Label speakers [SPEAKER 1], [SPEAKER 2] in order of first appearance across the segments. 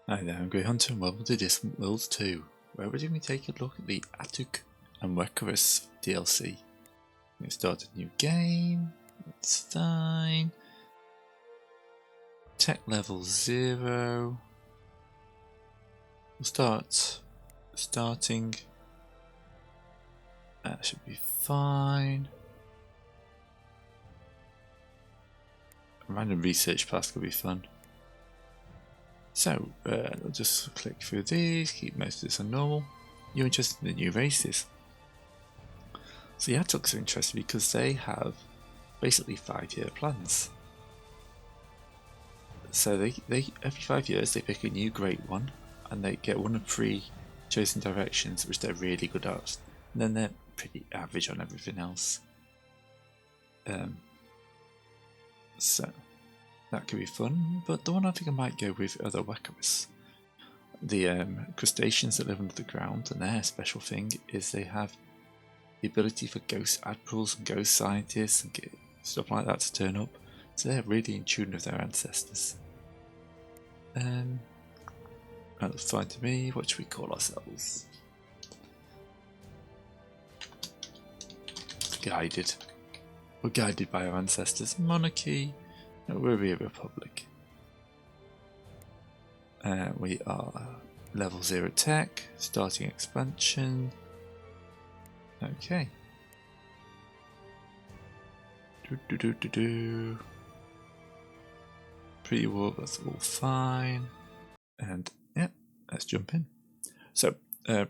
[SPEAKER 1] Hi there, I'm Grey Hunter and welcome to Distant Worlds 2, where we're going to take a look at the Atuuk Wekkarus DLC. I'm going to start a new game, it's fine. Tech level 0. We'll starting. That should be fine. A random research pass could be fun. So, I'll just click through these, keep most of this on normal. You're interested in the new races. So the Atuuks are interested because they have basically 5-year plans. So they every 5 years they pick a new great one, and they get one of 3 chosen directions which they're really good at, and then they're pretty average on everything else. So that could be fun, but the one I think I might go with are the Wekkarus. The crustaceans that live under the ground, and their special thing is they have the ability for ghost admirals and ghost scientists and stuff like that to turn up, so they're really in tune with their ancestors. That looks fine to me. What should we call ourselves? Guided. We're guided by our ancestors. Monarchy. No, we'll be a republic. We are level 0 tech, starting expansion. Okay. Pre-war, that's all fine. And yeah, let's jump in. So, bit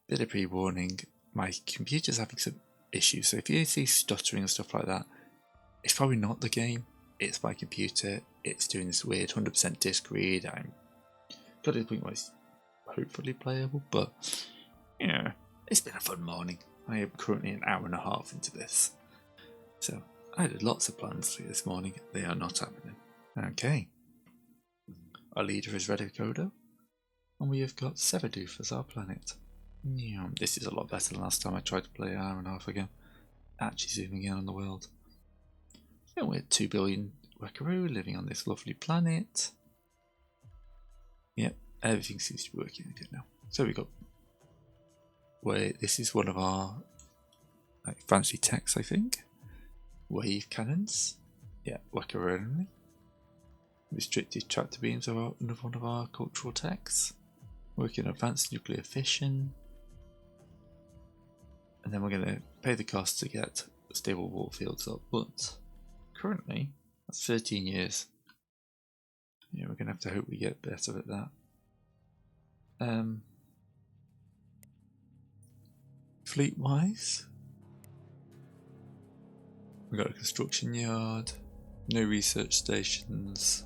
[SPEAKER 1] of pre-warning, my computer's having some issues, so if you see stuttering and stuff like that, it's probably not the game, it's my computer. It's doing this weird 100% disk read. I'm got to the point where it's hopefully playable, but yeah, it's been a fun morning. I am currently an hour and a half into this, so I had lots of plans for this morning. They are not happening. Okay, our leader is Redokodo, and we have got Severdoof as our planet. Yeah, this is a lot better than last time I tried to play an hour and a half ago. Actually zooming in on the world. Yeah, we're 2 billion Wekkaru living on this lovely planet. Yep, everything seems to be working again now. So we got this is one of our fancy techs, I think. Wave cannons. Yeah, Wekkaru only. Restricted tractor beams are another one of our cultural techs. Working on advanced nuclear fission. And then we're going to pay the cost to get stable war fields up, but currently that's 13 years. Yeah, we're going to have to hope we get better at that. Fleet wise, we've got a construction yard, no research stations,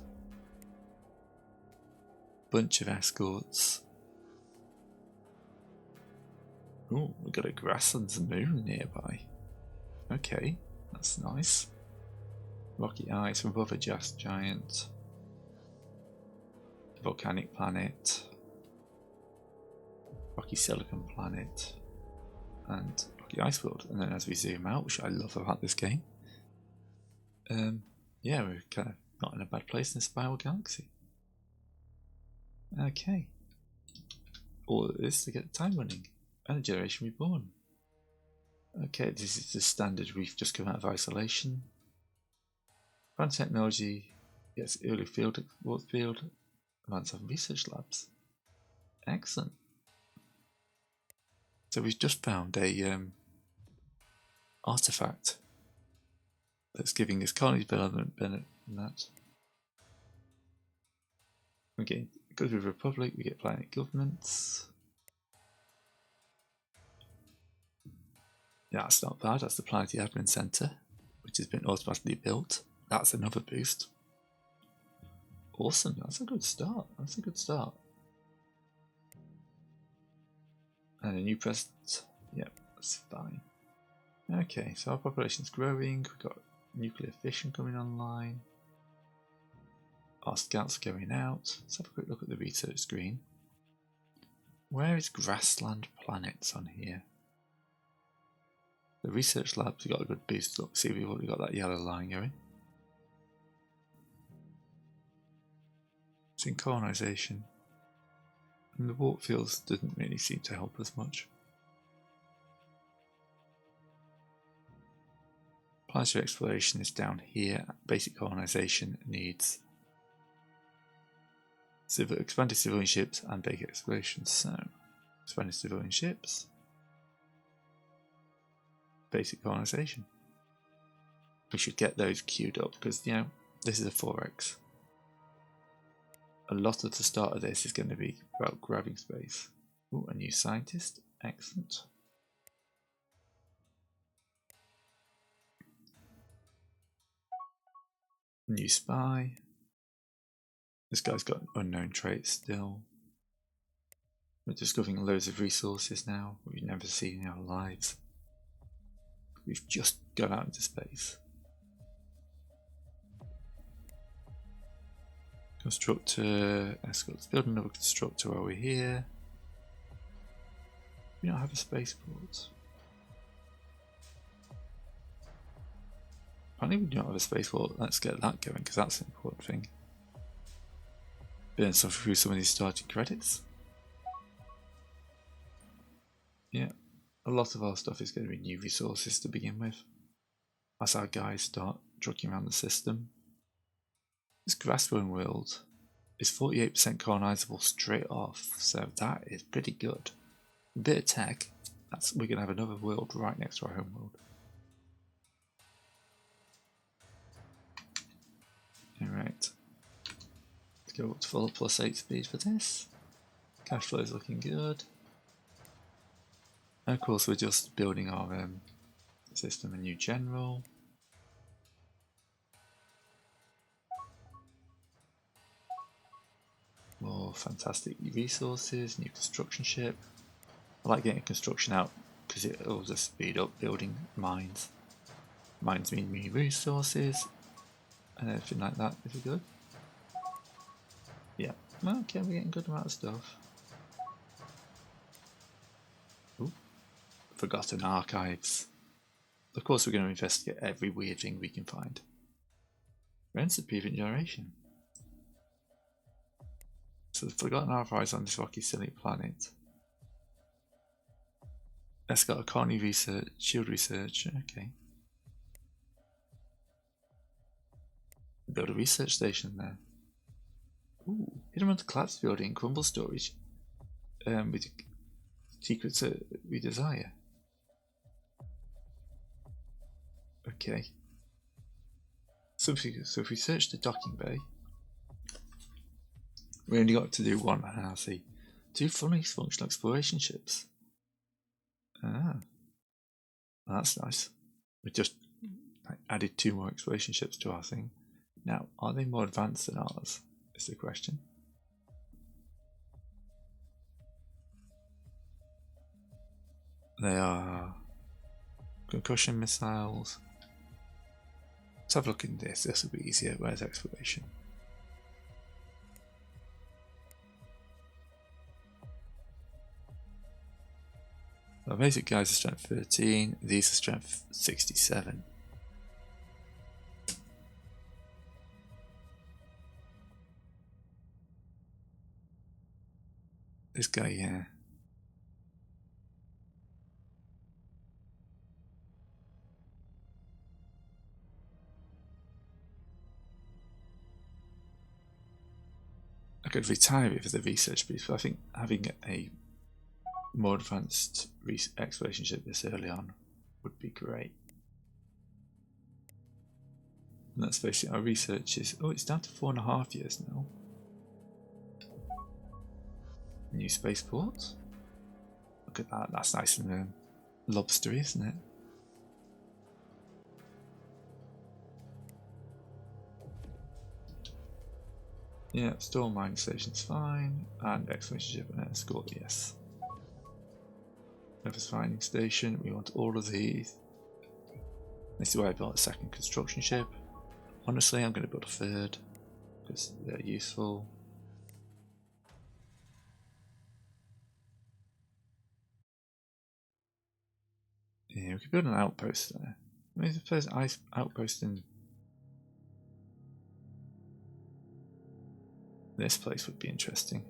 [SPEAKER 1] bunch of escorts. Ooh, we've got a grasslands moon nearby. Okay, that's nice. Rocky ice from above a gas giant. Volcanic planet. Rocky silicon planet. And rocky ice world. And then as we zoom out, which I love about this game, yeah, we're kind of not in a bad place in the spiral galaxy. Okay. All of this to get time running. And a generation reborn. Okay, this is the standard. We've just come out of isolation. Advanced technology, yes, early field, advanced research labs. Excellent. So we've just found a artifact that's giving us colony development benefit and that. We're getting good with Republic, we get planet governments. Yeah, that's not bad. That's the Planetary Admin Center, which has been automatically built. That's another boost. Awesome, that's a good start. That's a good start. And a new president. Yep, that's fine. Okay, so our population's growing. We've got nuclear fission coming online. Our scouts are going out. Let's have a quick look at the research screen. Where is Grassland Planets on here? The research labs, we've got a good boost. Look, see, we've already got that yellow line going. It's in colonisation. And the warp fields didn't really seem to help us much. Planetary exploration is down here. Basic colonization needs expanded civilian ships and basic exploration. So, expanded civilian ships, basic colonization. We should get those queued up because, you know, this is a 4x. A lot of the start of this is going to be about grabbing space. Ooh, a new scientist. Excellent. New spy. This guy's got unknown traits still. We're discovering loads of resources now we've never seen in our lives. We've just gone out into space. Constructor, let's build another constructor while we're here. We don't have a spaceport. Apparently we don't have a spaceport. Let's get that going because that's an important thing. Burn through some of these starting credits. Yeah, a lot of our stuff is going to be new resources to begin with. As our guys start trucking around the system. This grass-growing world is 48% colonizable straight off, so that is pretty good. A bit of tech, we're going to have another world right next to our home world. Alright, let's go up to full +8 speed for this. Cash flow is looking good. And of course we're just building our system, a new general. More fantastic resources, new construction ship. I like getting construction out because it will just speed up building mines. Mines mean new resources and everything like that. Is it good? Yeah. Okay, we're getting a good amount of stuff. Ooh. Forgotten archives. Of course we're going to investigate every weird thing we can find. Rents of previous generation. So the forgotten archives on this rocky silly planet. That's got a colony research, shield research, okay. Build a research station there. Ooh, hidden around the collapse building, crumble storage. With secrets we desire. Okay. So if we search the docking bay, we only got to do one. I see. 2 fully functional exploration ships. Ah, that's nice. We just added 2 more exploration ships to our thing. Now, are they more advanced than ours? Is the question. They are concussion missiles. Let's have a look in this. This will be easier. Where's exploration? Our basic guys are strength 13. These are strength 67. This guy, yeah. I could retire it for the research piece, but I think having a more advanced exploration ship this early on would be great. And let's face it, our research is... Oh, it's down to 4.5 years now. New spaceport. Look at that, that's nice and lobstery, isn't it? Yeah, store mining station's fine, and exploration ship and escort, yes. Surface mining station, we want all of these. This is where I built a second construction ship. Honestly, I'm going to build a third, because they're useful. Yeah, we could build an outpost there. Maybe the first ice outpost in this place would be interesting.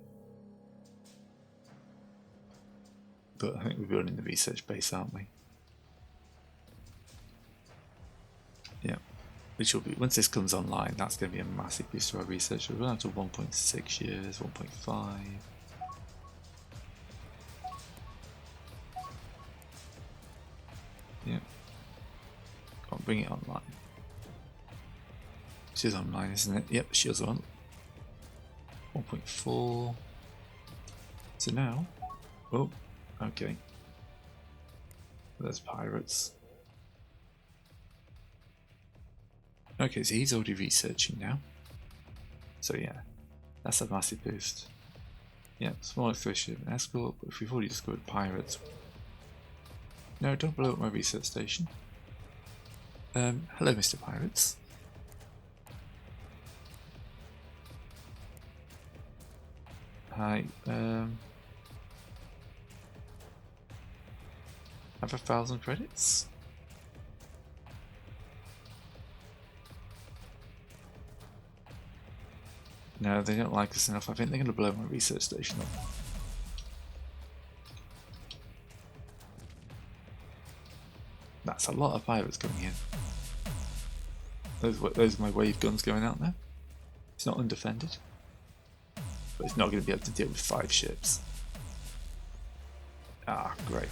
[SPEAKER 1] But I think we're building the research base, aren't we? Yeah. Which will be, once this comes online, that's going to be a massive boost to our research. We're going to 1.6 years, 1.5. Yeah. I'll bring it online. She's online, isn't it? Yep, she's on. 1.4. So now, oh, okay. There's pirates. Okay, so he's already researching now. So yeah, that's a massive boost. Yeah, small exploration and escort, but if we've already discovered pirates. No, don't blow up my research station. Hello, Mr. Pirates. Hi, have 1,000 credits? No, they don't like us enough. I think they're going to blow my research station up. That's a lot of pirates coming in. Those are my wave guns going out there. It's not undefended. But it's not going to be able to deal with 5 ships. Ah, great.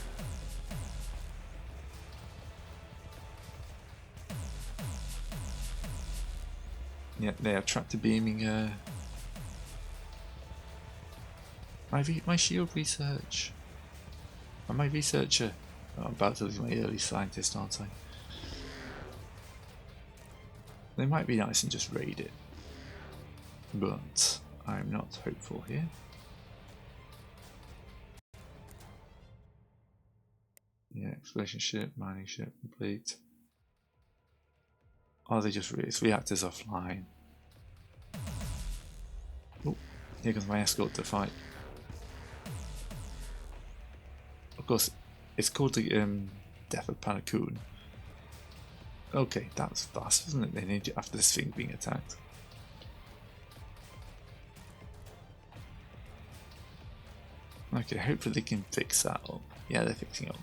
[SPEAKER 1] Yeah, they are tractor beaming my shield research. And my researcher. Oh, I'm about to lose my early scientist, aren't I? They might be nice and just raid it. But I'm not hopeful here. Yeah, exploration ship, mining ship complete. Oh, they just it's reactors offline. Oh, here comes my escort to fight. Of course, it's called the Death of Panakoon. Okay, that's fast, isn't it? They need it after this thing being attacked. Okay, hopefully they can fix that up. Yeah, they're fixing it up.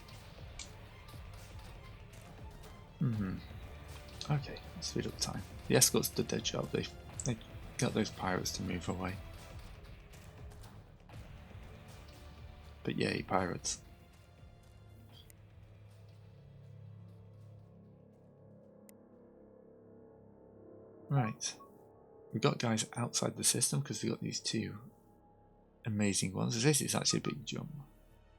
[SPEAKER 1] Okay, speed up time. The escorts did their job. They got those pirates to move away. But yay, pirates. Right. We've got guys outside the system because we've got these 2 amazing ones. This is actually a big jump.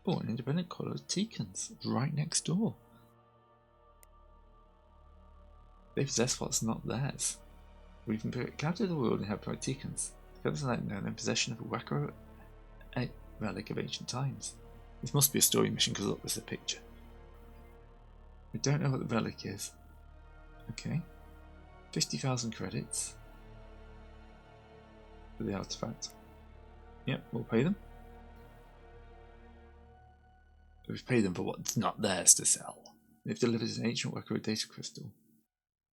[SPEAKER 1] Oh, an independent colony of Teekans right next door. They possess what's not theirs. We've been captured the world and have by Teekans. The feathers are now in possession of a Wekkarus, a relic of ancient times. This must be a story mission because look, there's a picture. We don't know what the relic is. Okay. 50,000 credits for the artifact. Yep, we'll pay them. We've paid them for what's not theirs to sell. They've delivered an ancient Wekkarus data crystal.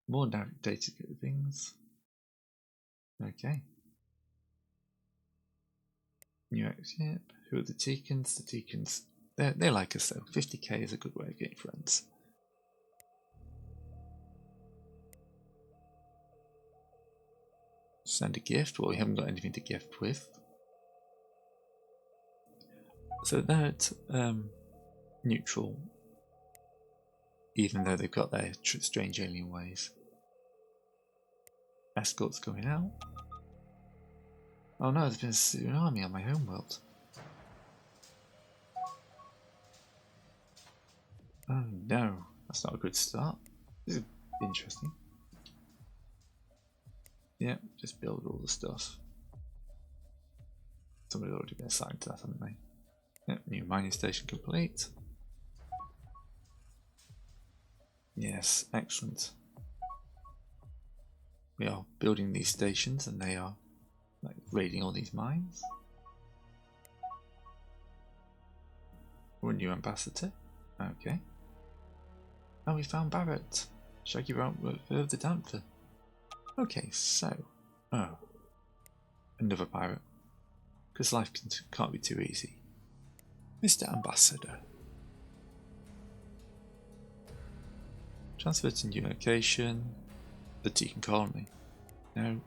[SPEAKER 1] More data things. Okay. New ship. Who are the Teekans? The Teekans. They like us though. 50k is a good way of getting friends. Send a gift. Well, we haven't got anything to gift with. So they're at neutral, even though they've got their strange alien ways. Escorts going out. Oh no, there's been a tsunami on my homeworld. Oh no, that's not a good start. This is interesting. Yeah, just build all the stuff. Somebody's already been assigned to that, haven't they? Yep, new mining station complete. Yes, excellent. We are building these stations and they are like raiding all these mines. We're a new ambassador. Okay. Oh, we found Barrett. Shaggy Round of the Dancer. Okay, so. Oh. Another pirate. Because life can't be too easy. Mr. Ambassador. Transfer to new location. The Atuuk colony. No.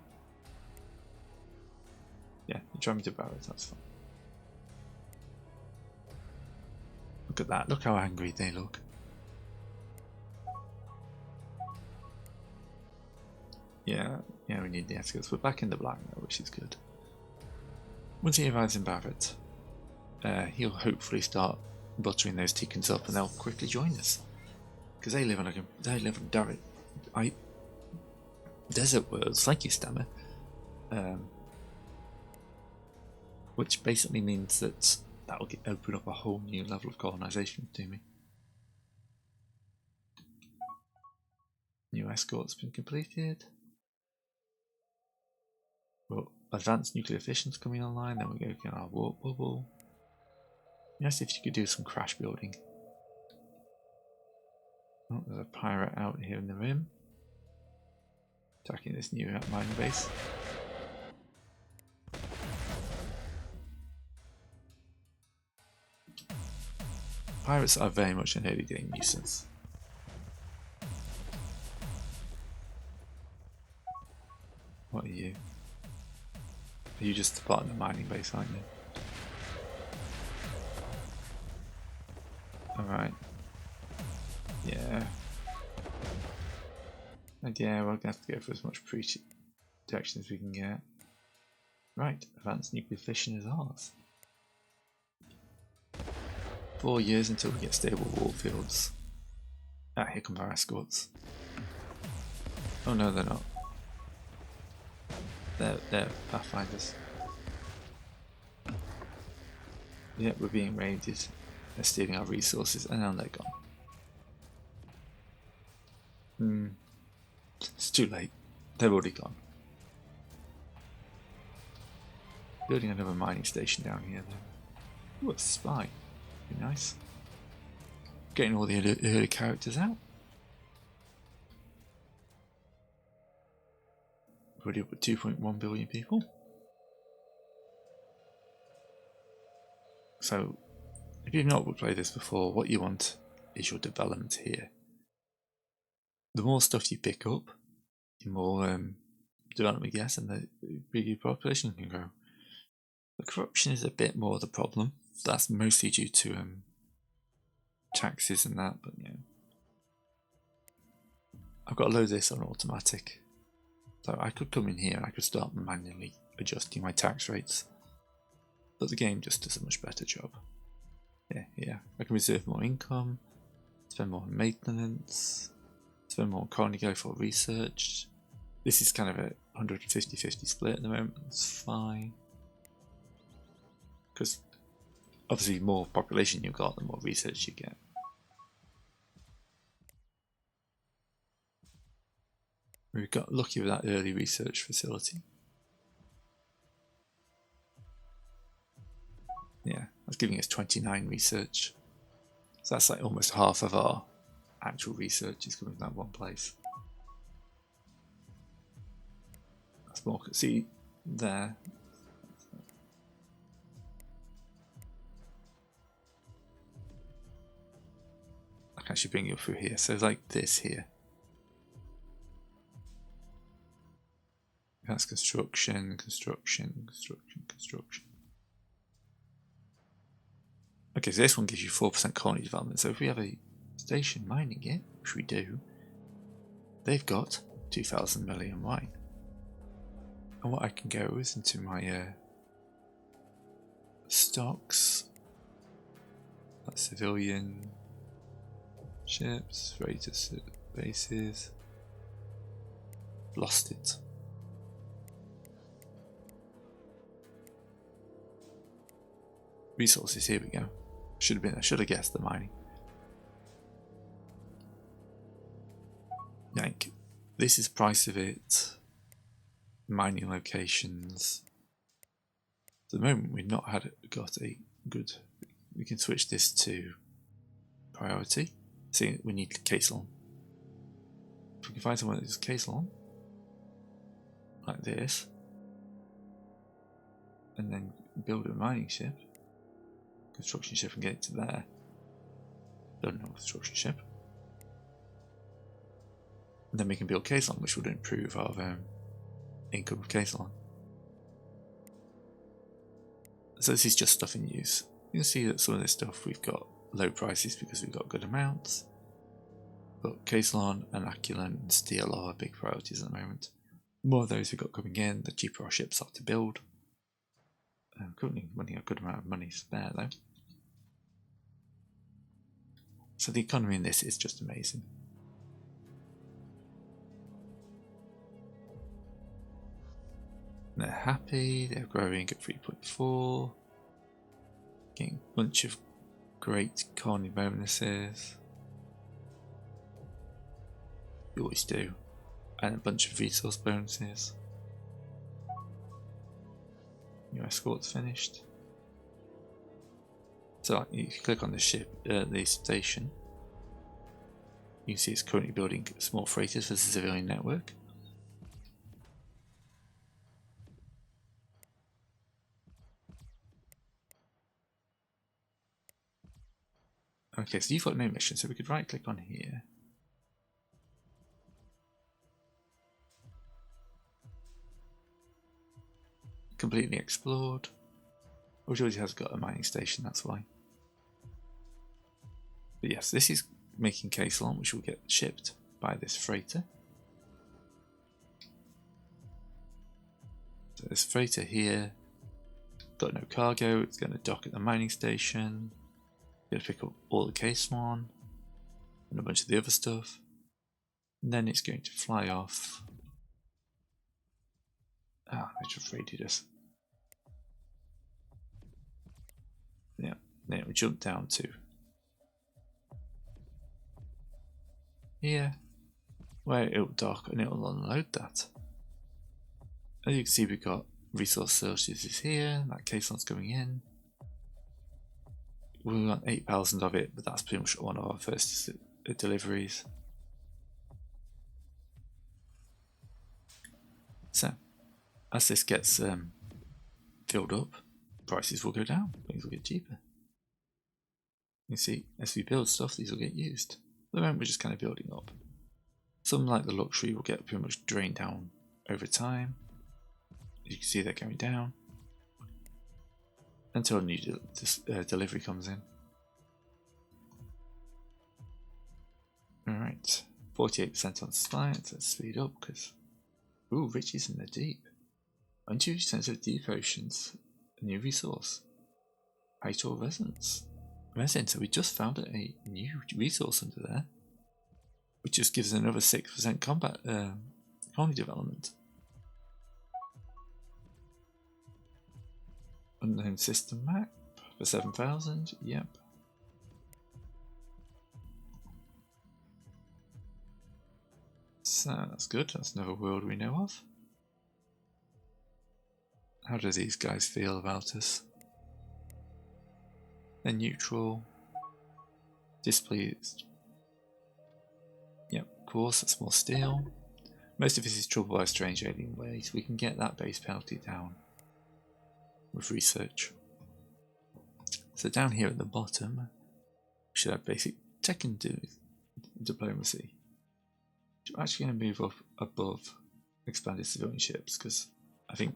[SPEAKER 1] Yeah, you try me to Barrett, that's fine. Look at that, look how angry they look. Yeah, we need the escorts. We're back in the black now, which is good. Once he arrives in Barrett, he'll hopefully start buttering those Tikkans up and they'll quickly join us. Because they live on desert worlds, like you, Stammer. Which basically means that will open up a whole new level of colonisation to me. New escort's been completed. Well, advanced nuclear fission's coming online, then we go get our warp bubble. Yes, if you could do some crash building. Oh, there's a pirate out here in the rim. Attacking this new mining base. Pirates are very much an early game nuisance. What are you? Are you just part of the mining base, aren't you? Alright. Yeah. And yeah, we're going to have to go for as much protection as we can get. Right, advanced nuclear fission is ours. 4 years until we get stable war fields. Ah, here come our escorts. Oh no, they're not. They're pathfinders. Yeah, we're being raided. They're stealing our resources, and now they're gone. It's too late. They're already gone. Building another mining station down here, though. Ooh, a spy. Be nice. Getting all the early characters out. Already up with 2.1 billion people. So, if you've not played this before, what you want is your development here. The more stuff you pick up, the more development you get, and the bigger your population can grow. The corruption is a bit more the problem. That's mostly due to taxes and that, but yeah. I've got to load this on automatic. So I could come in here and I could start manually adjusting my tax rates. But the game just does a much better job. Yeah. I can reserve more income, spend more on maintenance, spend more on colony go for research. This is kind of a 150-50 split at the moment. It's fine. Because obviously the more population you've got, the more research you get. We got lucky with that early research facility. Yeah, that's giving us 29 research. So that's like almost half of our actual research is coming from that one place. That's more, see there. I can actually bring you through here. So it's like this here. That's construction. Okay, so this one gives you 4% colony development. So if we have a station mining it, which we do, they've got 2,000 million wine. And what I can go is into my stocks, that's civilian ships, freighter bases. Lost it. Resources, here we go. I should have guessed the mining. Yank. This is price of it. Mining locations. At the moment we've not got a good. We can switch this to priority. See, we need Caisson. If we can find someone that's Caisson, like this, and then build a mining ship. construction ship and get it to there. Build another construction ship. And then we can build Caisson, which would improve our income of Caisson. So this is just stuff in use. You can see that some of this stuff we've got low prices because we've got good amounts. But Caisson and Aculan and Steel are big priorities at the moment. The more of those we've got coming in, the cheaper our ships are to build. I'm currently running a good amount of money spare though. So the economy in this is just amazing. They're happy, they're growing at 3.4, getting a bunch of great colony bonuses. You always do. And a bunch of resource bonuses. Your escort's finished. So if you click on the ship, the station, you can see it's currently building small freighters for the civilian network. Okay, so you've got no mission, so we could right click on here. Completely explored. Which already has got a mining station, that's why. But yes, this is making Caisson, which will get shipped by this freighter. So this freighter here, got no cargo, it's going to dock at the mining station. Going to pick up all the Caisson and a bunch of the other stuff. And then it's going to fly off. Ah, they just raided us. Yeah, then we jump down to here, where it'll dock and it'll unload that. As you can see, we've got resource sources here, that Caisson's going in. We want 8,000 of it, but that's pretty much one of our first deliveries. So, as this gets filled up, prices will go down, things will get cheaper. You see, as we build stuff, these will get used. At the moment, we're just kind of building up. Some, like the luxury, will get pretty much drained down over time. As you can see, they're going down until a new delivery comes in. Alright, 48% on science. Let's speed up because, ooh, riches in the deep. Unusually sensitive deep oceans, a new resource. Atuuk resonance. Resin, so we just found a new resource under there, which just gives another 6% combat colony development. Unknown system map for 7,000. Yep. So that's good. That's another world we know of. How do these guys feel about us? They're neutral. Displeased. Yep, of course, that's more steel. Most of this is trouble by strange alien ways. We can get that base penalty down with research. So down here at the bottom, we should have basic tech and diplomacy. I'm actually going to move up above expanded civilian ships because I think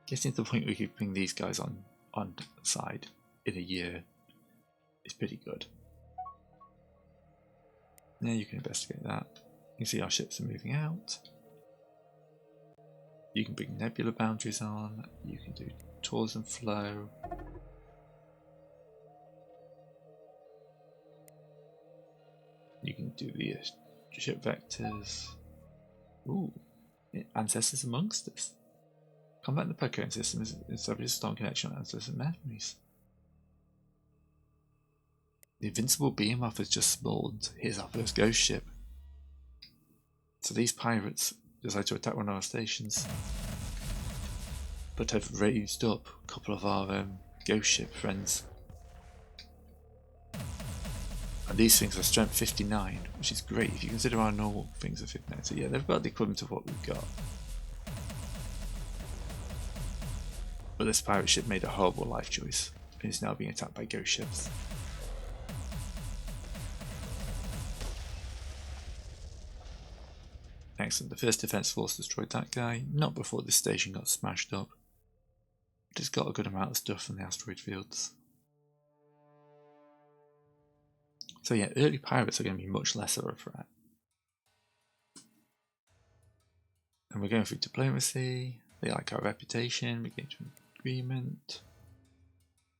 [SPEAKER 1] getting to the point where we can bring these guys on side in a year is pretty good. Now you can investigate that. You can see our ships are moving out. You can bring nebula boundaries on. You can do tourism flow. You can do the ship vectors. Ooh, ancestors amongst us. Combat in the Pokemon system is established a strong connection with ancestors and memories. The invincible behemoth has just spawned. Here's our first ghost ship. So these pirates decide to attack one of our stations, but have raised up a couple of our ghost ship friends. And these things are strength 59, which is great if you consider our normal things are 59. So yeah, they've got the equivalent of what we've got. But this pirate ship made a horrible life choice. is now being attacked by ghost ships. Excellent, the first defense force destroyed that guy, not before this station got smashed up. But it's got a good amount of stuff from the asteroid fields. So yeah, early pirates are going to be much less of a threat. And we're going through diplomacy, they like our reputation, we get into an agreement,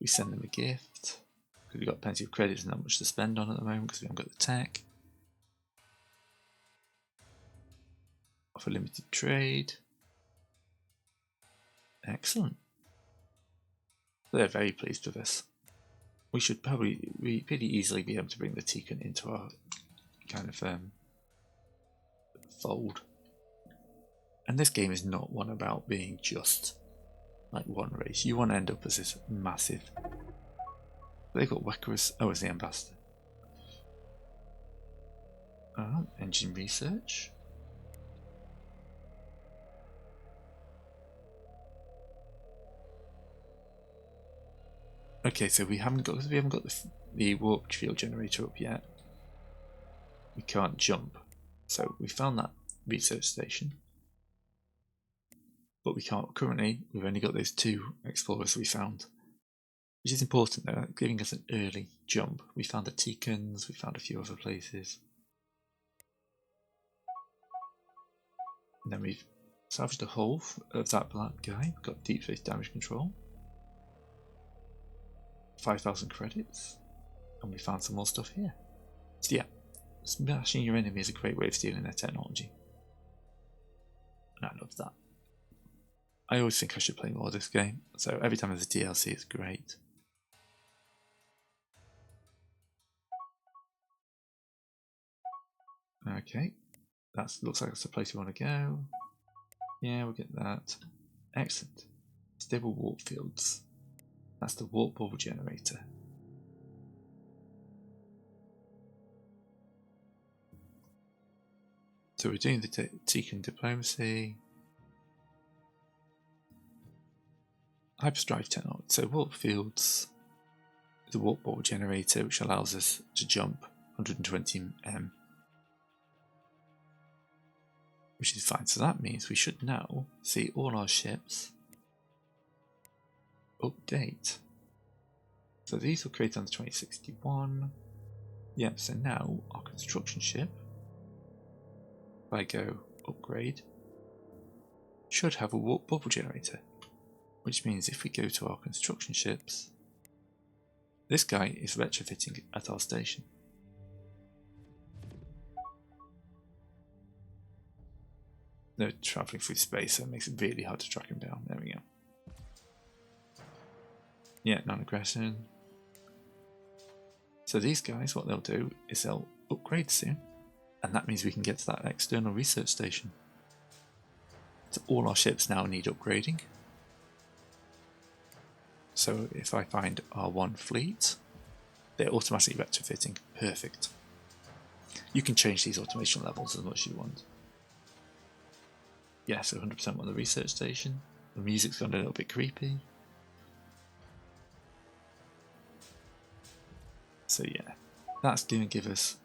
[SPEAKER 1] we send them a gift, because we've got plenty of credits and not much to spend on at the moment because we haven't got the tech. Offer limited trade. Excellent. They're very pleased with us. We should probably pretty easily be able to bring the Tikan into our kind of fold. And this game is not one about being just like one race. You want to end up as this massive. They've got Wekkarus. Oh, as the ambassador. Engine research. Okay, so we haven't got the warp field generator up yet. We can't jump. So we found that research station. But we can't currently, we've only got those 2 explorers we found. Which is important though, giving us an early jump. We found the Tikans, we found a few other places. And then we've salvaged the hull of that black guy, we've got deep space damage control. 5,000 credits. And we found some more stuff here. So yeah, smashing your enemy is a great way of stealing their technology. And I love that. I always think I should play more of this game, so every time there's a DLC it's great. Okay, that looks like that's the place we want to go. Yeah, we'll get that. Excellent. Stable warp fields. That's the warp bubble generator. So we're doing the Tikan diplomacy. Hyperdrive technology. So warp fields, the warp bubble generator, which allows us to jump 120 m, which is fine. So that means we should now see all our ships update. So these were created on the 2061. Yep, so now our construction ship, if I go upgrade, should have a warp bubble generator. Which means if we go to our construction ships, this guy is retrofitting at our station. They're travelling through space, so it makes it really hard to track him down. There we go. Yeah, non-aggression. So these guys, what they'll do is they'll upgrade soon, and that means we can get to that external research station. So all our ships now need upgrading. So if I find our 1 fleet, they're automatically retrofitting. Perfect. You can change these automation levels as much as you want. Yeah, so 100% on the research station. The music's gone a little bit creepy. So yeah, that's going to give us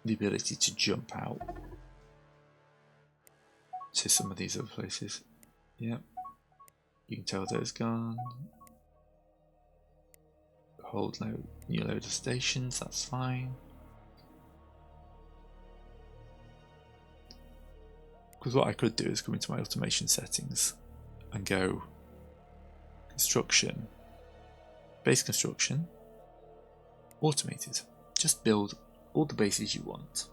[SPEAKER 1] the ability to jump out to some of these other places. Yep. You can tell those gone. Hold new load of stations, that's fine. Because what I could do is come into my automation settings and go construction, base construction, automated. Just build all the bases you want.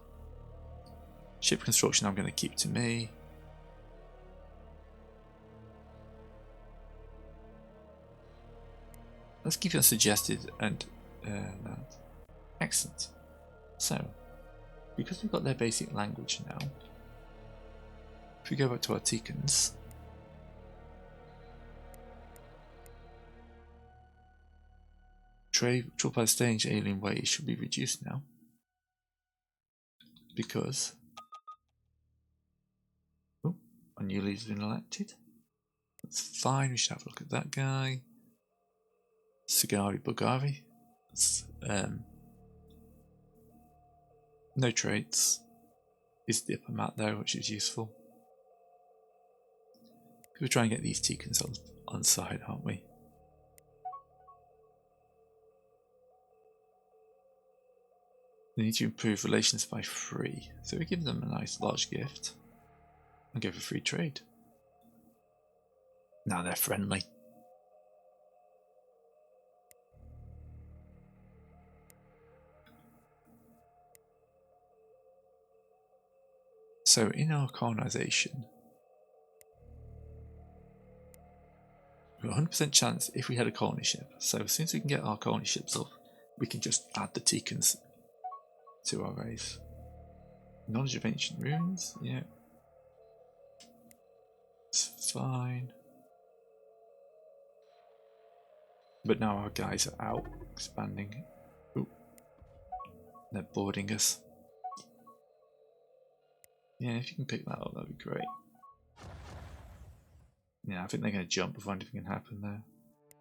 [SPEAKER 1] Ship construction I'm going to keep to me. Let's give you a suggested and that. Excellent. So, because we've got their basic language now, if we go back to our Tikans, trade by strange alien ways should be reduced now, because a new leader's been elected. That's fine, we should have a look at that guy. Sagari Bulgari. No traits. Is the diplomat though, which is useful. We're trying to get these Teekans on side, aren't we? We need to improve relations by 3. So we give them a nice large gift and go for free trade. Now they're friendly. So in our colonization, we've got a 100% chance if we had a colony ship. So as soon as we can get our colony ships up, we can just add the Teekans to our race. Knowledge of ancient ruins, yeah. It's fine. But now our guys are out, expanding. Ooh. They're boarding us. Yeah, if you can pick that up, that'd be great. Yeah, I think they're going to jump before anything can happen there.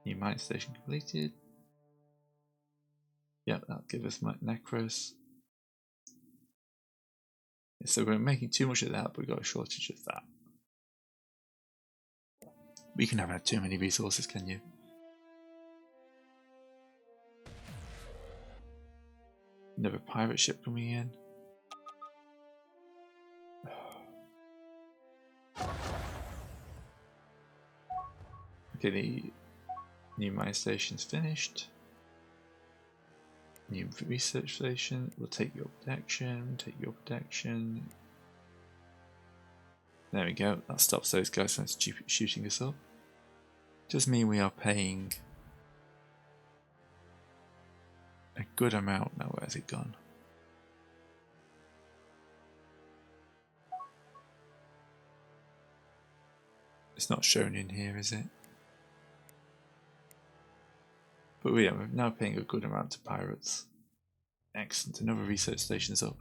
[SPEAKER 1] New mining station completed. Yep, that'll give us Necros. So we're making too much of that, but we've got a shortage of that. We can never have too many resources, can you? Another pirate ship coming in. Okay, the new mine station's finished. New research station. We'll take your protection. Take your protection. There we go. That stops those guys from shooting us up. Does mean we are paying a good amount now. Where's it gone? It's not shown in here, is it? But we're now paying a good amount to pirates. Excellent. Another research station's up.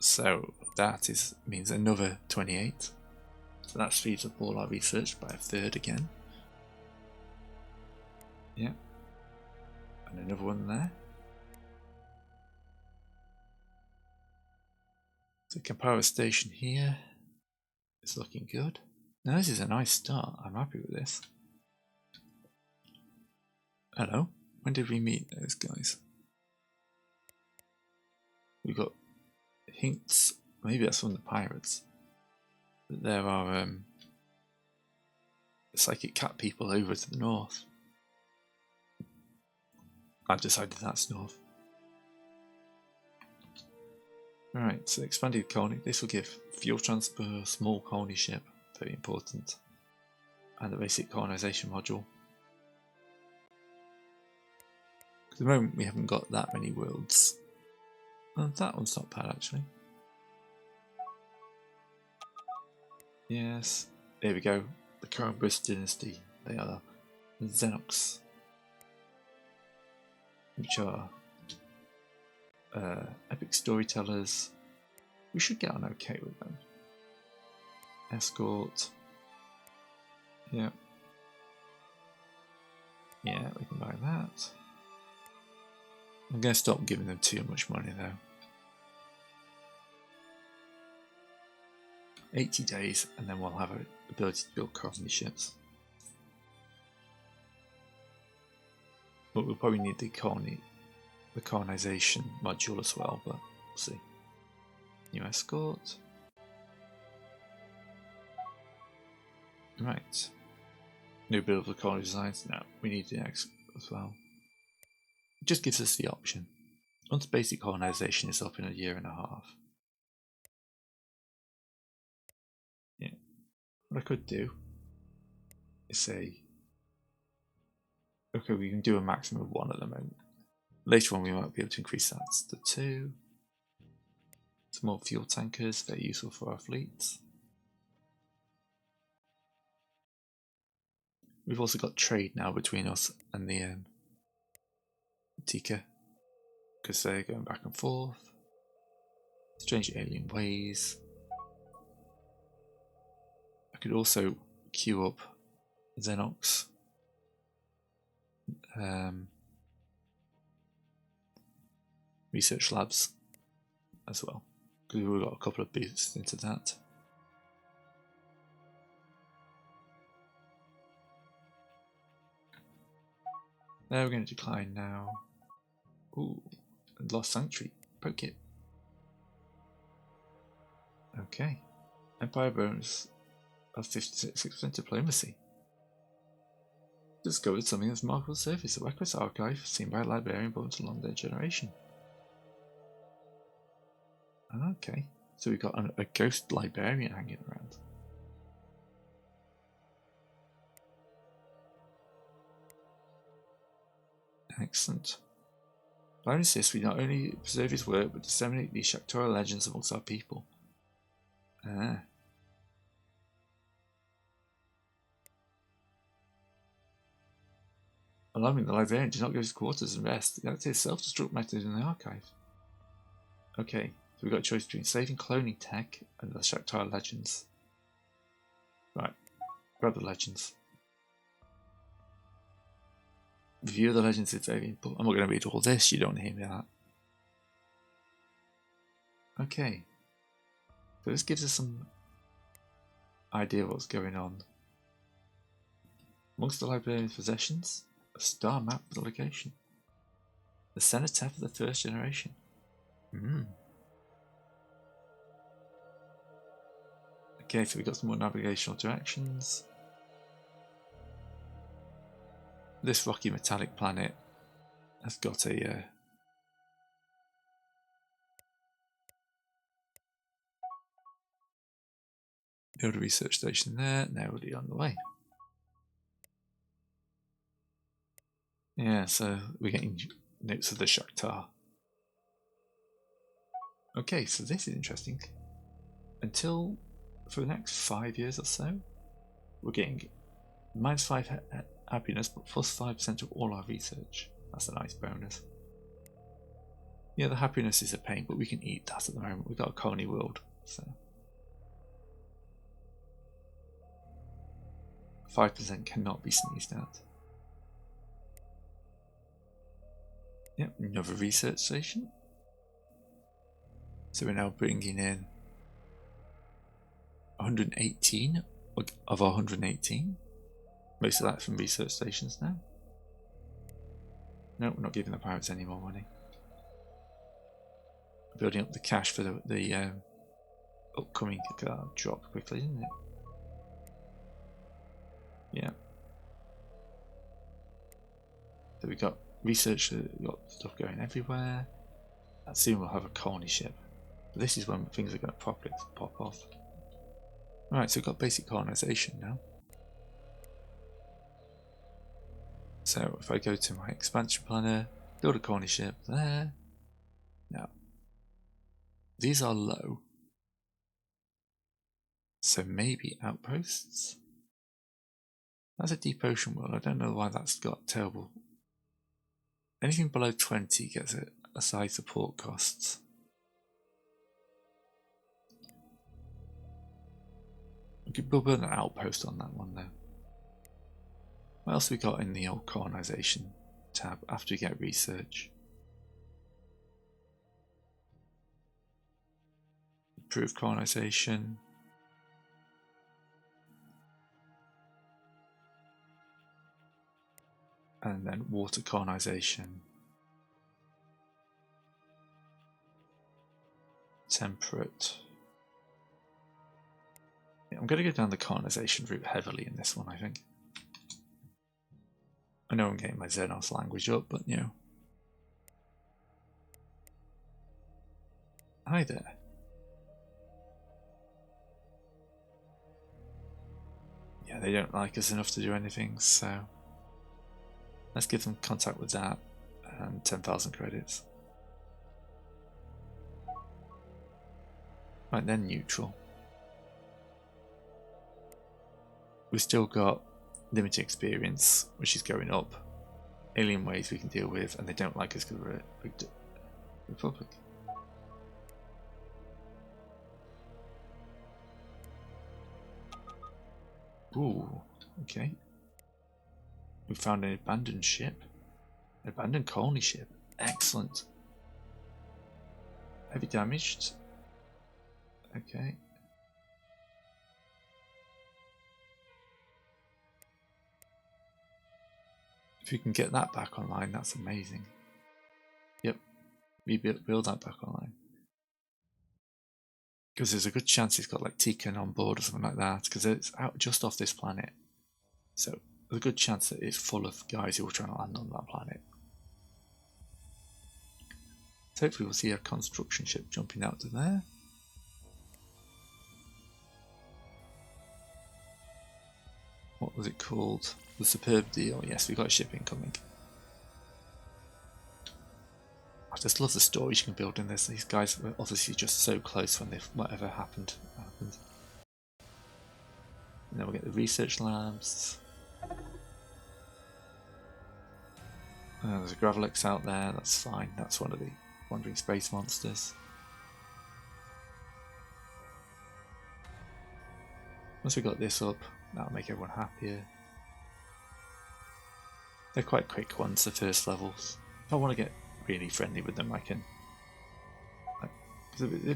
[SPEAKER 1] So that means another 28. So that speeds up all our research by a third again. Yeah. And another one there. So Kampara station here is looking good. Now this is a nice start. I'm happy with this. Hello. When did we meet those guys? We got hints. Maybe that's from the pirates. That there are psychic cat people over to the north. I've decided that's north. Alright, so expanded colony. This will give fuel transfer, small colony ship, very important, and the basic colonization module. At the moment we haven't got that many worlds. Oh, that one's not bad actually. Yes, there we go. The Corombus dynasty. They are the Xenox, which are epic storytellers. We should get on okay with them. Escort. Yeah. Yeah, we can buy that. I'm going to stop giving them too much money though. 80 days and then we'll have an ability to build colony ships. But we'll probably need the colonization module as well, but we'll see. New escort. Right. New build of the colony designs. No, we need the X as well. It just gives us the option. Once basic colonization is up in a year and a half. Yeah. What I could do is say, okay, we can do a maximum of 1 at the moment. Later on we might be able to increase that to 2. Some more fuel tankers, very useful for our fleets. We've also got trade now between us and the Tika, because they're going back and forth. Strange alien ways. I could also queue up Xenox research labs as well, because we've got a couple of boosts into that. There, we're going to decline now. Ooh, Lost Sanctuary. Poke it. Okay. Empire bonus of 56% diplomacy. Discovered something that's remarkable surface. A Wekkarus archive seen by a librarian born along their generation. Okay. So we've got a ghost librarian hanging around. Excellent. By insist, we not only preserve his work, but disseminate these Shaktora legends amongst our people. Ah. Alarming, the librarian did not go to his quarters and rest. That's his self-destruct method in the archive. Okay, so we've got a choice between saving cloning tech and the Shaktora legends. Right, grab the legends. Review the legends is very important. I'm not going to read all this, you don't hear me that. Okay, so this gives us some idea of what's going on. Amongst the librarian's possessions, a star map with a location. The cenotaph of the first generation. Okay, so we've got some more navigational directions. This rocky metallic planet has got a build a research station there. Now we're on the way. Yeah, so we're getting notes of the Shakhtar. Okay, so this is interesting. Until for the next 5 years or so, we're getting -5 happiness, but +5% of all our research. That's a nice bonus. Yeah, the happiness is a pain, but we can eat that at the moment. We've got a colony world, so 5% cannot be sneezed at. Yep, another research station. So we're now bringing in 118 of our 118. Most of that from research stations now. No, we're not giving the pirates any more money. Building up the cash for the upcoming drop quickly, isn't it? Yeah. So we've got research, we've got stuff going everywhere. And soon we'll have a colony ship. But this is when things are going to properly pop off. Right, so we've got basic colonization now. So if I go to my expansion planner, build a colony ship there. Now, these are low. So maybe outposts? That's a deep ocean world. I don't know why that's got terrible. Anything below 20 gets a side support costs. We'll build an outpost on that one though. What else we got in the old colonization tab after we get research? Improve colonization. And then water colonization. Temperate. Yeah, I'm going to go down the colonization route heavily in this one, I think. I know I'm getting my Xenos language up, but you know. Hi there. Yeah, they don't like us enough to do anything, so let's give them contact with that and 10,000 credits. Right, then neutral. We've still got limited experience, which is going up. Alien ways we can deal with, and they don't like us because we're a republic. Ooh, okay. We found an abandoned ship. An abandoned colony ship. Excellent. Heavy damaged. Okay. If we can get that back online, that's amazing. Yep. Build that back online. Because there's a good chance it's got like Tikan on board or something like that, because it's out just off this planet. So there's a good chance that it's full of guys who are trying to land on that planet. So hopefully we'll see a construction ship jumping out to there. What was it called? The Superb Deal. Yes, we got a ship incoming. I just love the stories you can build in this. These guys were obviously just so close when whatever happened. And then we'll get the research labs. There's a Gravelix out there, that's fine. That's one of the wandering space monsters. Once we got this up, that'll make everyone happier. They're quite quick ones, the first levels. If I want to get really friendly with them, I can.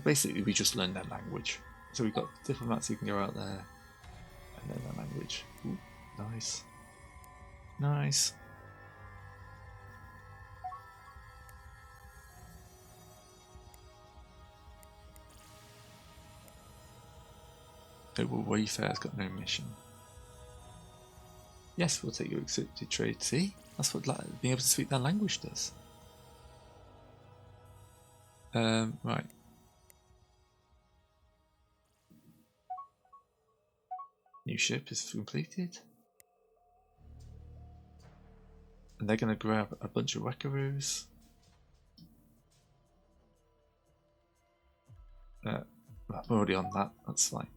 [SPEAKER 1] Basically, we just learn their language. So we've got diplomats who can go out there and learn their language. Ooh, nice. Nice. Noble Wayfarer's got no mission. Yes, we'll take your accepted trade. See? That's what being able to speak that language does. Right. New ship is completed. And they're going to grab a bunch of Wekkarus. I'm already on that, that's fine.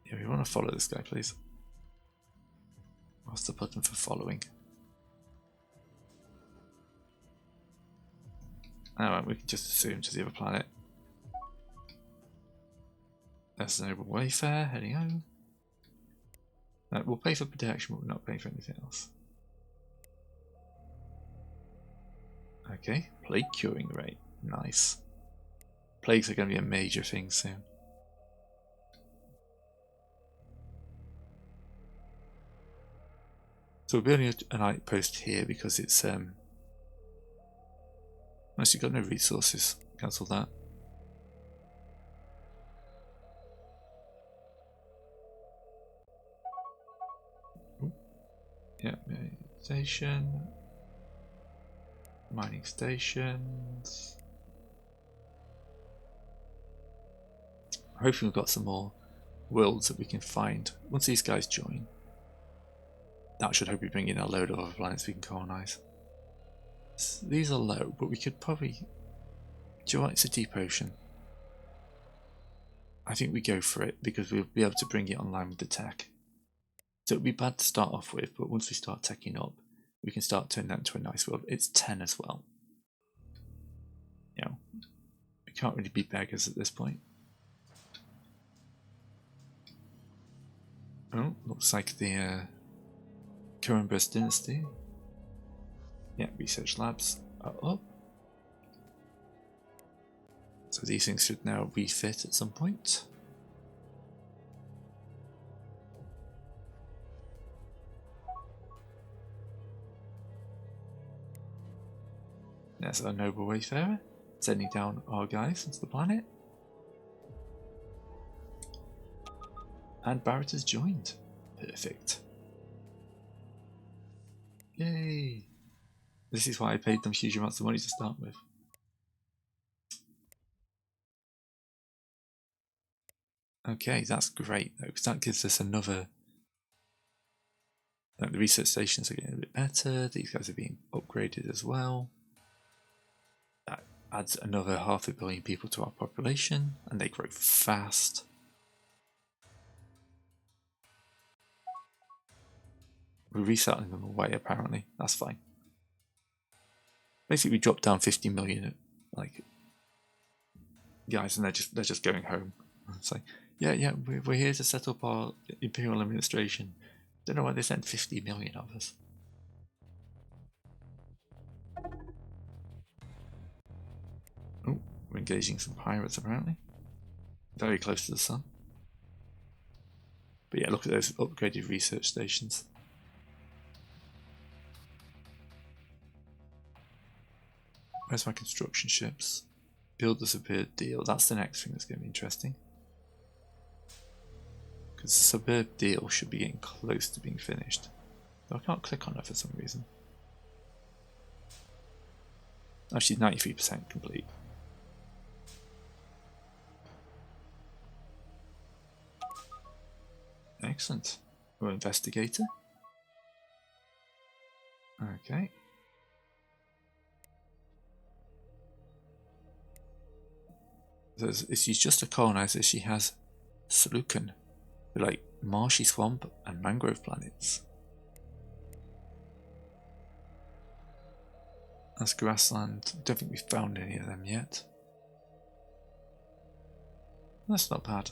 [SPEAKER 1] Yeah, we want to follow this guy, please. What's the button for following? Alright, we can just assume to the other planet. There's an Noble Wayfarer heading home. We'll pay for protection, but we're not paying for anything else. Okay, plague curing rate. Nice. Plagues are going to be a major thing soon. So we're building an outpost here because it's unless you've got no resources, cancel that. Ooh. Yeah, station. Mining stations. Hopefully we've got some more worlds that we can find once these guys join. That should hopefully bring in a load of other planets we can colonize. These are low, but we could probably. Do you want it's a deep ocean? I think we go for it because we'll be able to bring it online with the tech. So it'll be bad to start off with, but once we start teching up, we can start turning that into a nice world. It's 10 as well. You know, we can't really be beggars at this point. Oh, looks like the Coenbrus dynasty. Yeah, research labs are up. So these things should now refit at some point. There's our Noble Wayfarer sending down our guys into the planet. And Barrett has joined. Perfect. Yay! This is why I paid them huge amounts of money to start with. Okay, that's great though, because that gives us another. Like, the research stations are getting a bit better. These guys are being upgraded as well. That adds another 500 million people to our population, and they grow fast. We're resettling them away apparently. That's fine. Basically, we dropped down 50 million like guys, and they're just going home. It's like, yeah, we're here to set up our imperial administration. Don't know why they sent 50 million of us. Oh, we're engaging some pirates apparently. Very close to the sun. But yeah, look at those upgraded research stations. Where's my construction ships? Build the suburb deal. That's the next thing that's going to be interesting. Because the suburb deal should be getting close to being finished. Though I can't click on it for some reason. Actually, 93% complete. Excellent. We're investigator. Okay. If she's just a colonizer, she has Slukan, like marshy swamp and mangrove planets. That's grassland. Don't think we've found any of them yet. That's not bad.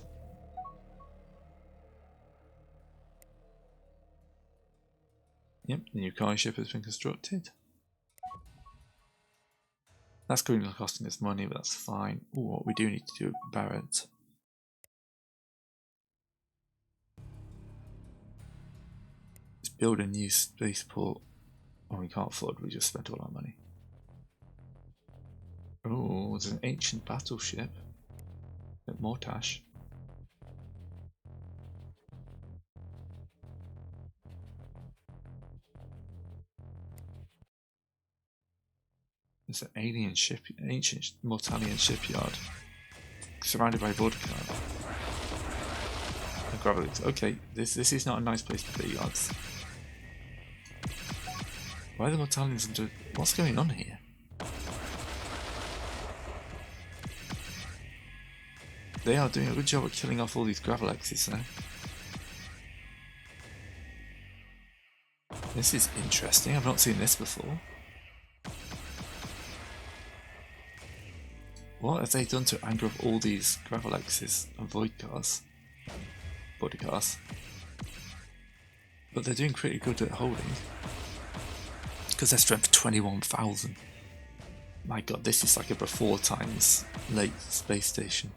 [SPEAKER 1] Yep, the new colony ship has been constructed. That's going to be costing us money, but that's fine. Ooh, what we do need to do at Barrett. Let's build a new spaceport. Oh, we can't afford, we just spent all our money. Oh, there's an ancient battleship at Mortash. There's an alien ship, ancient Mortalian shipyard, surrounded by vodka. And gravel. Okay, this is not a nice place to be, lads. Why are the Mortalians under? What's going on here? They are doing a good job of killing off all these gravel axes now. This is interesting. I've not seen this before. What have they done to anger off all these gravel axes and void cars? Body cars. But they're doing pretty good at holding. Because their strength 21,000. My god, this is like a before times late space station.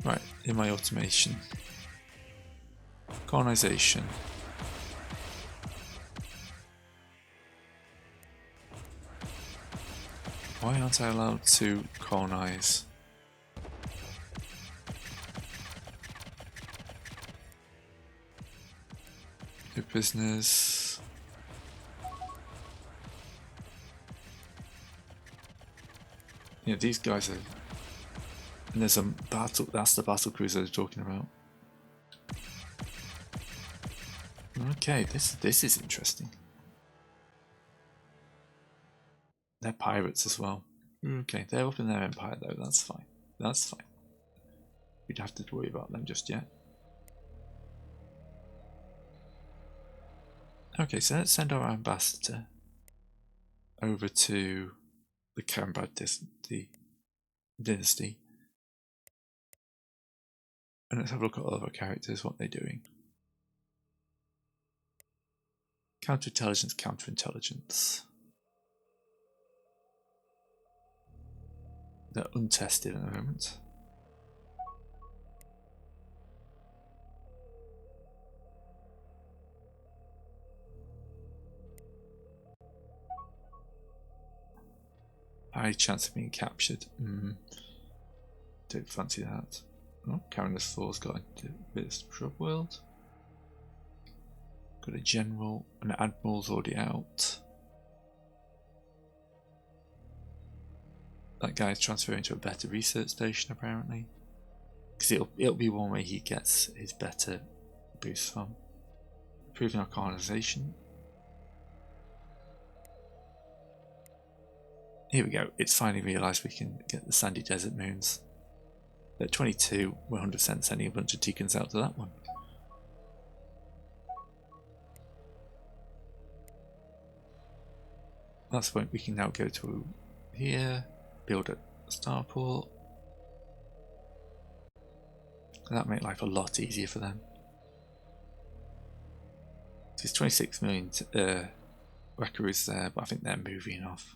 [SPEAKER 1] Right, in my automation. Colonization. Why aren't I allowed to colonize? New business. Yeah, these guys are. And there's a battle. That's the battle cruiser they're talking about. Okay, this is interesting. They're pirates as well. Okay, they're up in their empire though. That's fine. That's fine. We'd have to worry about them just yet. Okay, so let's send our ambassador over to the Kambad dynasty. And let's have a look at all of our characters, what they're doing. Counterintelligence, counterintelligence. They're untested at the moment. High chance of being captured. Don't fancy that. Oh, Carinus IV's got into a bit of trouble world. Got a general, an admiral's already out. That guy's transferring to a better research station apparently. Because it'll be one where he gets his better boost from. Improving our colonization. Here we go, it's finally realised we can get the sandy desert moons. At 22, we're 100% sending a bunch of Teekans out to that one. That's point we can now go to here, build a starport. That'll make life a lot easier for them. There's 26 million Wekkarus there, but I think they're moving off.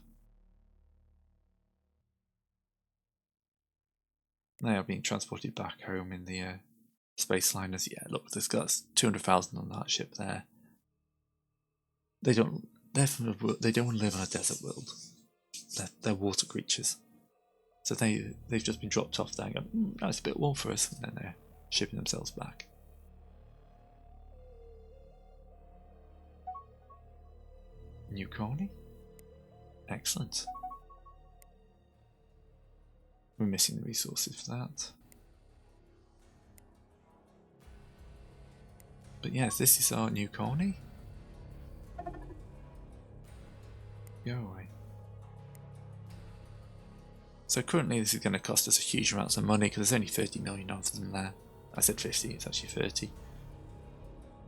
[SPEAKER 1] They are being transported back home in the space liners. Yeah, look, there's got 200,000 on that ship there. They don't. They're from the, they don't want to live on a desert world. They're water creatures. So they've just been dropped off there and gone, no, it's a bit warm for us, and then they're shipping themselves back. New colony? Excellent. We're missing the resources for that. But yes, this is our new colony. Go away. So currently this is going to cost us a huge amount of money because there's only 30 million of them there. I said 50, it's actually 30.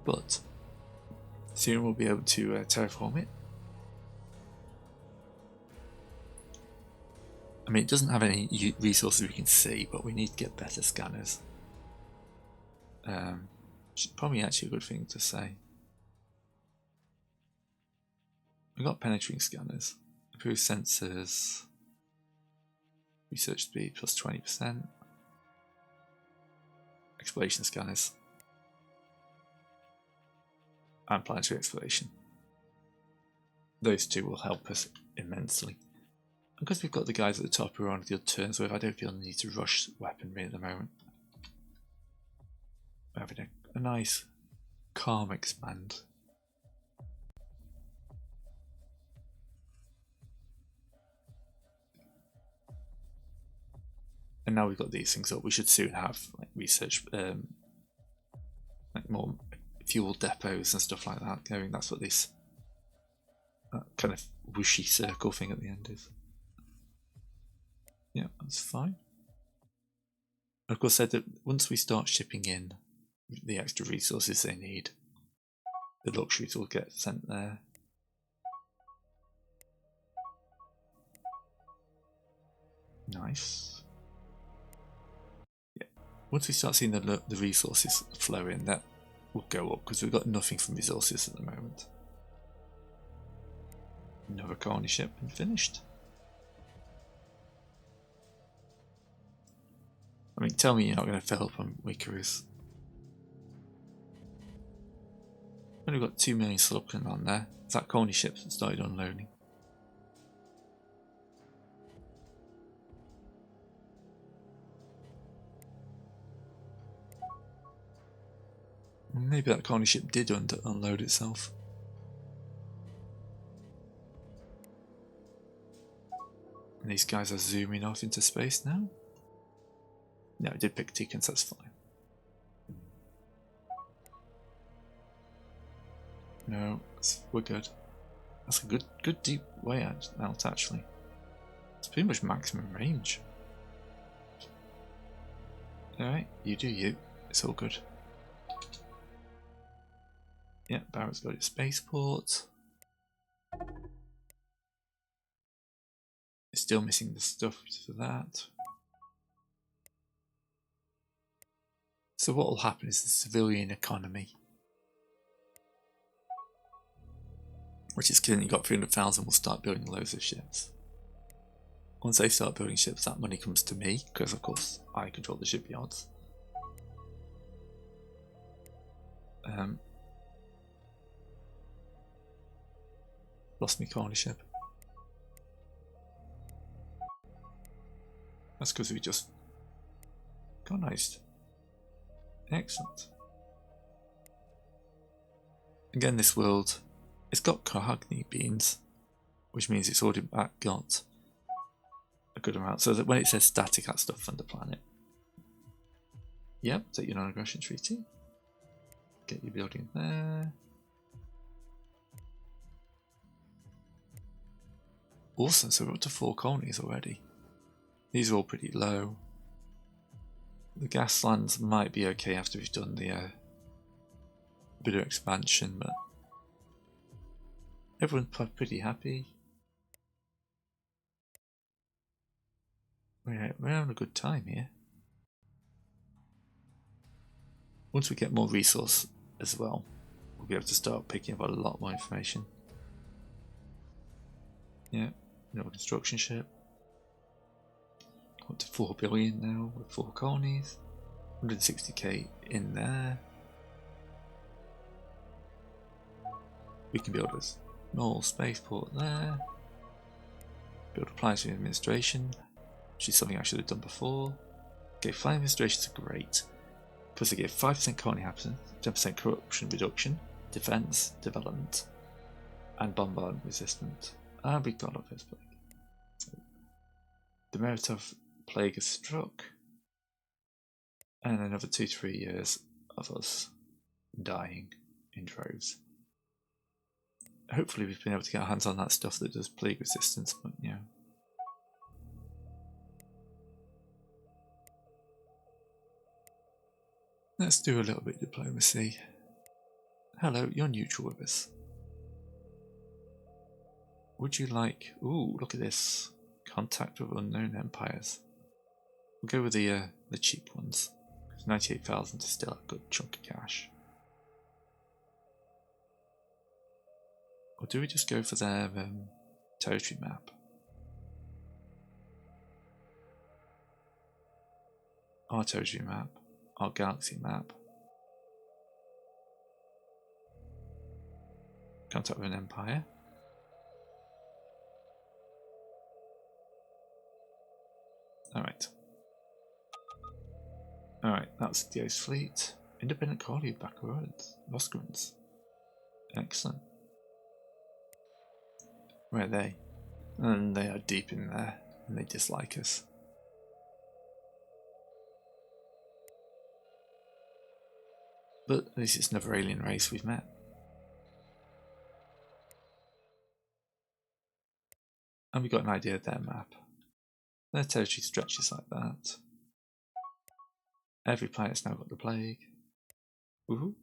[SPEAKER 1] But soon we'll be able to terraform it. I mean, it doesn't have any resources we can see, but we need to get better scanners. Which is probably actually a good thing to say. We've got penetrating scanners, improved sensors, research speed plus 20%, exploration scanners, and planetary exploration. Those two will help us immensely. Because we've got the guys at the top who are on good terms with, I don't feel the need to rush weaponry at the moment. We're having a nice, calm expand. And now we've got these things up, we should soon have like research, like more fuel depots and stuff like that going. That's what this kind of whooshy circle thing at the end is. Yeah, that's fine. And of course, said that once we start shipping in the extra resources they need, the luxuries will get sent there. Nice. Yeah. Once we start seeing the resources flow in, that will go up because we've got nothing from resources at the moment. Another colony ship and finished. I mean, tell me you're not going to fill up on Wekkarus. Only got 2 million slupkin on there. Is that colony ship that started unloading? Maybe that colony ship did unload itself. And these guys are zooming off into space now. No, it did pick Tikans, that's fine. No, we're good. That's a good deep way out actually. It's pretty much maximum range. Alright, you do you. It's all good. Yeah, Barrett's got its spaceport. It's still missing the stuff for that. So what will happen is the civilian economy, which is currently got 300,000, will start building loads of ships. Once they start building ships, that money comes to me, because of course I control the shipyards. Lost my colony ship. That's because we just colonized. Excellent. Again, this world, it's got Cogni beans, which means it's already got a good amount. So that when it says static, that's stuff from the planet. Yep, take your non-aggression treaty. Get your building there. Awesome, so we're up to 4 colonies already. These are all pretty low. The gaslands might be okay after we've done the bit of expansion, but everyone's pretty happy. We're having a good time here. Once we get more resource as well, we'll be able to start picking up a lot more information. Yeah, another construction ship. Up to 4 billion now with 4 colonies. 160k in there. We can build a small spaceport there. Build appliance administration, which is something I should have done before. Okay, flight administrations are great. Plus they give 5% colony happiness, 10% corruption reduction, defense, development, and bombardment resistant. And we got off his plague. So, the merit of plague has struck. And another 2 to 3 years of us dying in droves. Hopefully we've been able to get our hands on that stuff that does plague resistance, but yeah. Let's do a little bit of diplomacy. Hello, you're neutral with us. Would you like... Ooh, look at this. Contact with unknown empires. We'll go with the cheap ones. 98,000 is still a good chunk of cash. Or do we just go for their territory map? Our territory map. Our galaxy map. Contact with an empire. Alright. Alright, that's the Ace Fleet. Independent colony of Baccarods. Excellent. Where are they? And they are deep in there, and they dislike us. But at least it's another alien race we've met. And we got an idea of their map. Their territory stretches like that. Every planet's now got the plague. Woohoo!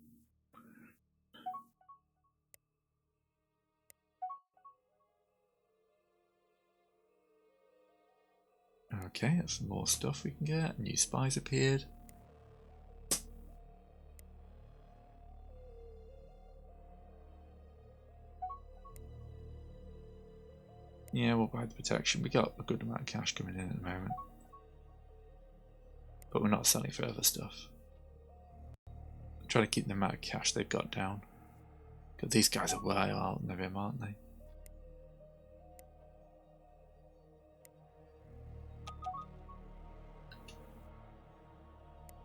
[SPEAKER 1] Okay, that's some more stuff we can get. New spies appeared. Yeah, we'll buy the protection. We got a good amount of cash coming in at the moment. But we're not selling for other stuff. I'm trying to keep the amount of cash they've got down. Because these guys are way out in the rim, aren't they?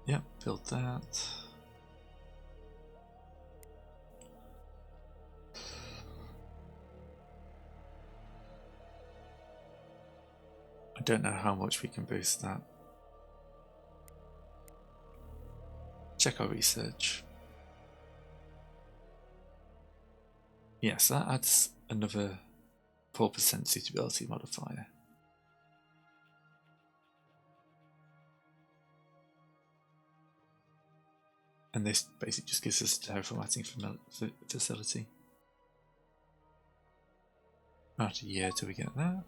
[SPEAKER 1] Yep, build that. I don't know how much we can boost that. Check our research. Yes, that adds another 4% suitability modifier. And this basically just gives us a terraformatting facility. About a year till we get that.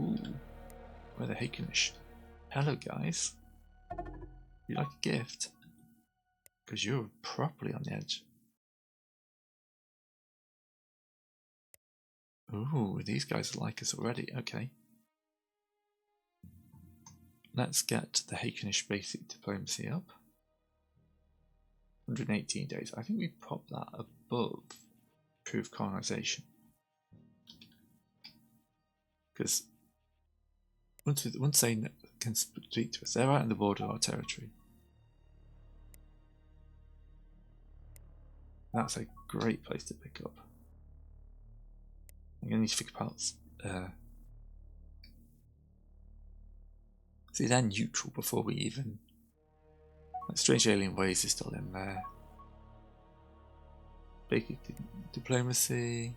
[SPEAKER 1] Ooh, we're the Hakenish. Hello guys. You like a gift? Because you're properly on the edge. Ooh, these guys like us already. Okay. Let's get the Hakenish basic diplomacy up. 118 days. I think we pop that above improved colonization. Because once they can speak to us, they're right on the border of our territory. That's a great place to pick up. I'm going to need to think about... see, they're neutral before we even... Like, Strange Alien Ways is still in there. Basic diplomacy...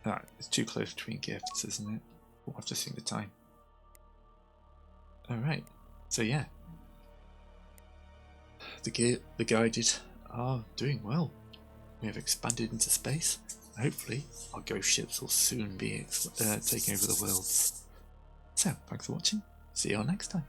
[SPEAKER 1] Alright, it's too close between gifts, isn't it? We'll have to see the time. Alright, so yeah. The guided are doing well. We have expanded into space. Hopefully, our ghost ships will soon be taking over the worlds. So, thanks for watching. See you all next time.